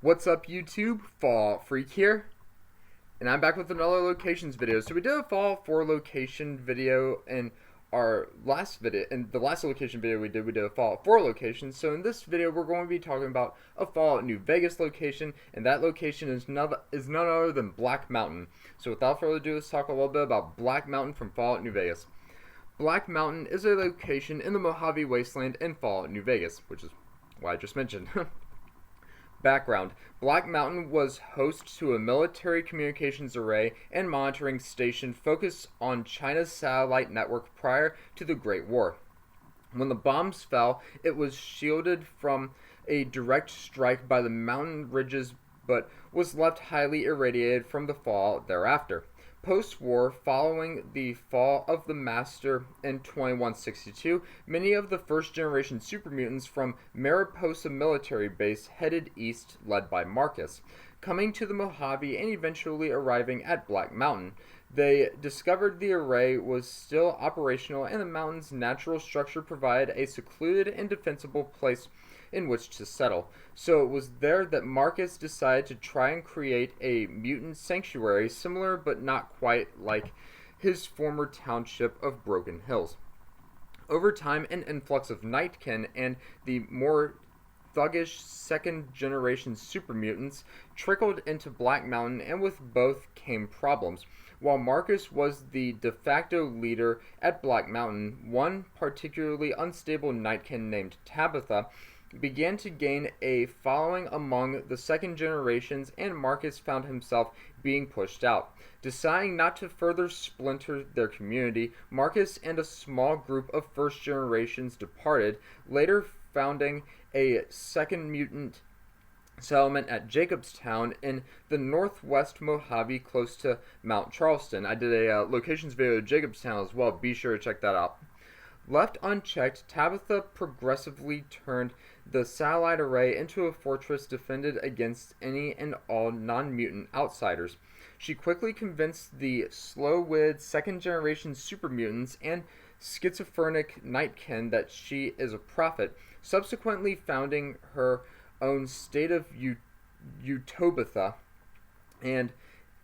What's up YouTube? Fallout Freak here, and I'm back with another locations video. So we did a Fallout 4 location video in our last video. In the last location video we did a Fallout 4 location. So in this video we're going to be talking about a Fallout New Vegas location, and that location is none other than Black Mountain. So without further ado, let's talk a little bit about Black Mountain from Fallout New Vegas. Black Mountain is a location in the Mojave Wasteland in Fallout New Vegas, which is what I just mentioned. Background: Black Mountain was host to a military communications array and monitoring station focused on China's satellite network prior to the Great War. When the bombs fell, it was shielded from a direct strike by the mountain ridges but was left highly irradiated from the fallout thereafter. Post-war, following the fall of the Master in 2162, many of the first-generation super mutants from Mariposa Military Base headed east, led by Marcus, coming to the Mojave and eventually arriving at Black Mountain. They discovered the array was still operational and the mountain's natural structure provided a secluded and defensible place in which to settle. So it was there that Marcus decided to try and create a mutant sanctuary similar but not quite like his former township of Broken Hills. Over time, an influx of Nightkin and the more thuggish second-generation super mutants trickled into Black Mountain, and with both came problems. While Marcus was the de facto leader at Black Mountain, one particularly unstable Nightkin named Tabitha began to gain a following among the second generations, and Marcus found himself being pushed out. Deciding not to further splinter their community, Marcus and a small group of first generations departed, later founding a second mutant settlement at Jacobstown in the northwest Mojave close to Mount Charleston. I did a locations video of Jacobstown as well. Be sure to check that out. Left unchecked, Tabitha progressively turned the satellite array into a fortress defended against any and all non-mutant outsiders. She quickly convinced the slow-witted second-generation super mutants and schizophrenic Nightkin that she is a prophet, subsequently founding her own state of Tabitha and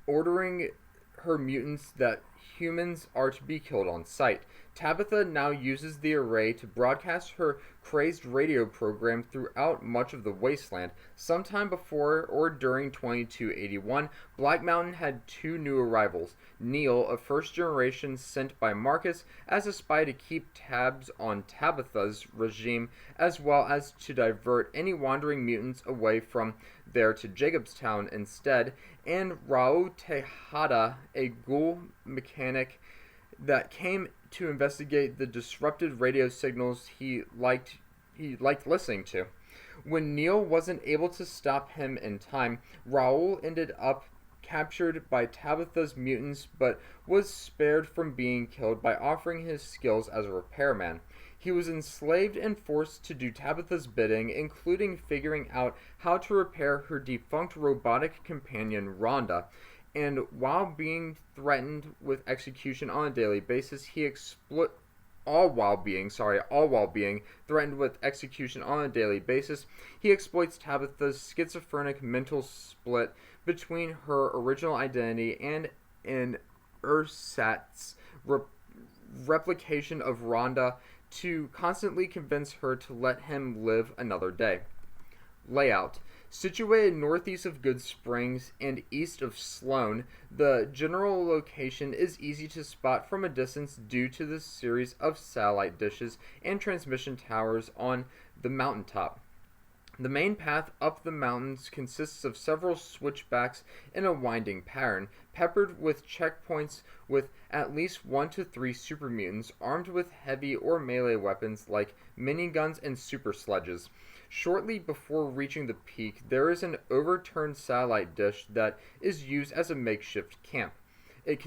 ordering her mutants that humans are to be killed on sight. Tabitha now uses the array to broadcast her crazed radio program throughout much of the wasteland. Sometime before or during 2281, Black Mountain had two new arrivals: Neil, a first generation sent by Marcus as a spy to keep tabs on Tabitha's regime, as well as to divert any wandering mutants away from there to Jacobstown instead, and Raul Tejada, a ghoul mechanic that came to investigate the disrupted radio signals he liked listening to. When Neil wasn't able to stop him in time, Raul ended up captured by Tabitha's mutants but was spared from being killed by offering his skills as a repairman. He was enslaved and forced to do Tabitha's bidding, including figuring out how to repair her defunct robotic companion Rhonda. And while being threatened with execution on a daily basis, all while being threatened with execution on a daily basis, he exploits Tabitha's schizophrenic mental split between her original identity and an ersatz replication of Rhonda to constantly convince her to let him live another day. Layout: situated northeast of Good Springs and east of Sloan, the general location is easy to spot from a distance due to the series of satellite dishes and transmission towers on the mountaintop. The main path up the mountains consists of several switchbacks in a winding pattern, peppered with checkpoints with at least 1 to 3 super mutants armed with heavy or melee weapons like miniguns and super sledges. Shortly before reaching the peak, there is an overturned satellite dish that is used as a makeshift camp. It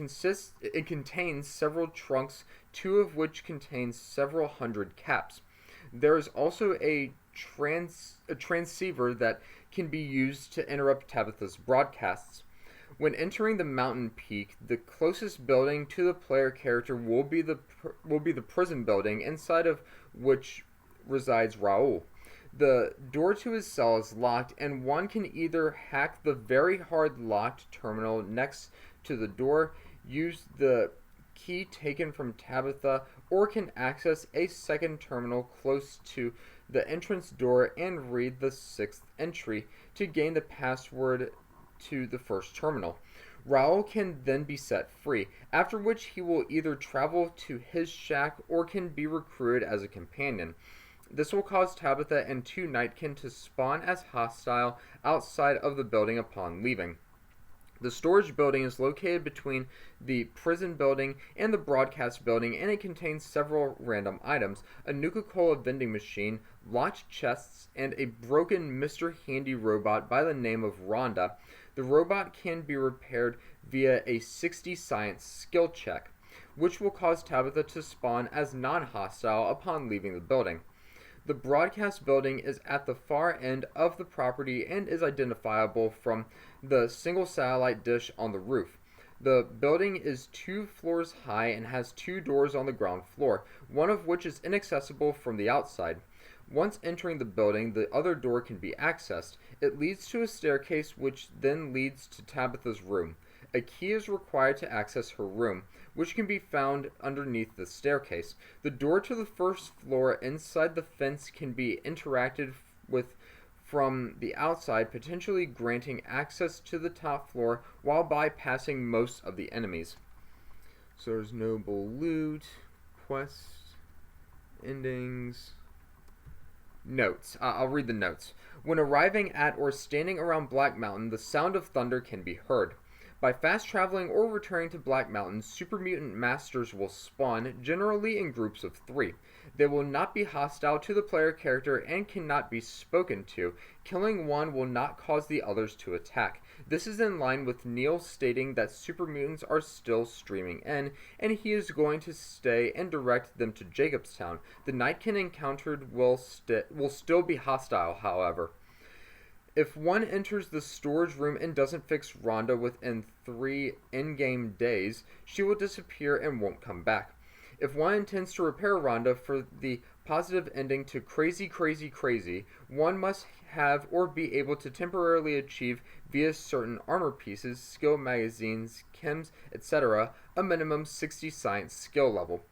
contains several trunks, 2 of which contain several hundred caps. There is also a transceiver that can be used to interrupt Tabitha's broadcasts. When entering the mountain peak, the closest building to the player character will be the prison building, inside of which resides Raul. The door to his cell is locked, and one can either hack the very hard locked terminal next to the door, use the key taken from Tabitha, or can access a second terminal close to the entrance door and read the sixth entry to gain the password to the first terminal. Raoul can then be set free, after which he will either travel to his shack or can be recruited as a companion. This will cause Tabitha and two Nightkin to spawn as hostile outside of the building upon leaving. The storage building is located between the prison building and the broadcast building, and it contains several random items: a Nuka-Cola vending machine, locked chests, and a broken Mr. Handy robot by the name of Rhonda. The robot can be repaired via a 60 science skill check, which will cause Tabitha to spawn as non-hostile upon leaving the building. The broadcast building is at the far end of the property and is identifiable from the single satellite dish on the roof. The building is 2 floors high and has 2 doors on the ground floor, one of which is inaccessible from the outside. Once entering the building, the other door can be accessed. It leads to a staircase which then leads to Tabitha's room. A key is required to access her room, which can be found underneath the staircase. The door to the first floor inside the fence can be interacted with from the outside, potentially granting access to the top floor while bypassing most of the enemies. So there's noble loot, quest, endings, notes. I'll read the notes. When arriving at or standing around Black Mountain, the sound of thunder can be heard. By fast traveling or returning to Black Mountain, super mutant masters will spawn, generally in groups of 3. They will not be hostile to the player character and cannot be spoken to. Killing one will not cause the others to attack. This is in line with Neil stating that super mutants are still streaming in, and he is going to stay and direct them to Jacobstown. The Nightkin encountered will still be hostile, however. If one enters the storage room and doesn't fix Rhonda within 3 in-game days, she will disappear and won't come back. If one intends to repair Rhonda for the positive ending to Crazy Crazy Crazy, one must have or be able to temporarily achieve via certain armor pieces, skill magazines, chems, etc., a minimum 60 science skill level.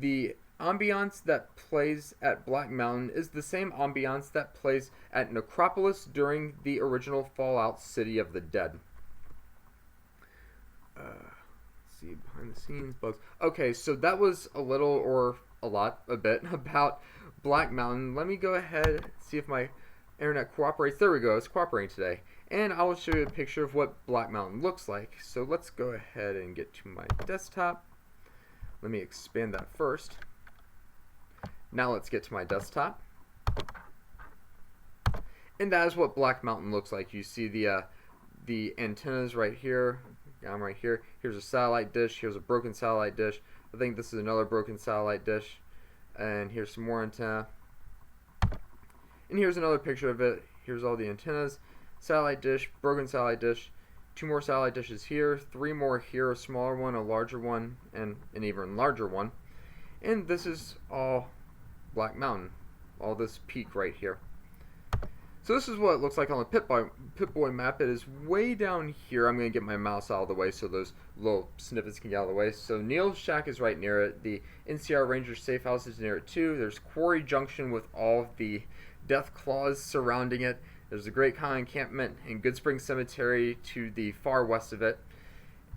The ambiance that plays at Black Mountain is the same ambiance that plays at Necropolis during the original Fallout City of the Dead. Let's see, behind the scenes, bugs. Okay, so that was a little, or a bit, about Black Mountain. Let me go ahead and see if my internet cooperates. There we go, it's cooperating today. And I will show you a picture of what Black Mountain looks like. So let's go ahead and get to my desktop. Let me expand that first. Now let's get to my desktop. And that is what Black Mountain looks like. You see the antennas right here. I'm right here. Here's a satellite dish. Here's a broken satellite dish. I think this is another broken satellite dish. And here's some more antenna. And here's another picture of it. Here's all the antennas. Satellite dish, broken satellite dish. 2 more satellite dishes here. 3 more here. A smaller one, a larger one, and an even larger one. And this is all Black Mountain, all this peak right here. So this is what it looks like on the Pip-Boy map. It is way down here. I'm going to get my mouse out of the way so those little snippets can get out of the way. So Neil's shack is right near it. The NCR Ranger safe house is near it too. There's Quarry Junction with all of the death claws surrounding it. There's the Great Khan encampment and Good Spring Cemetery to the far west of it.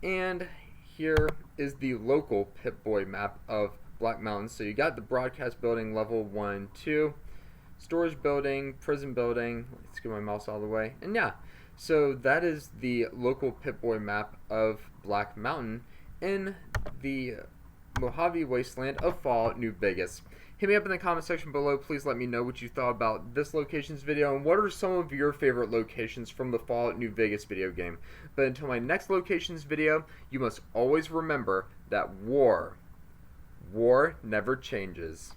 And here is the local Pip-Boy map of Black Mountain. So you got the broadcast building level 1, 2, storage building, prison building. Let's get my mouse out of the way. And yeah, so that is the local Pip-Boy map of Black Mountain in the Mojave Wasteland of Fallout, New Vegas. Hit me up in the comment section below. Please let me know what you thought about this locations video and what are some of your favorite locations from the Fallout New Vegas video game. But until my next locations video, you must always remember that war never changes.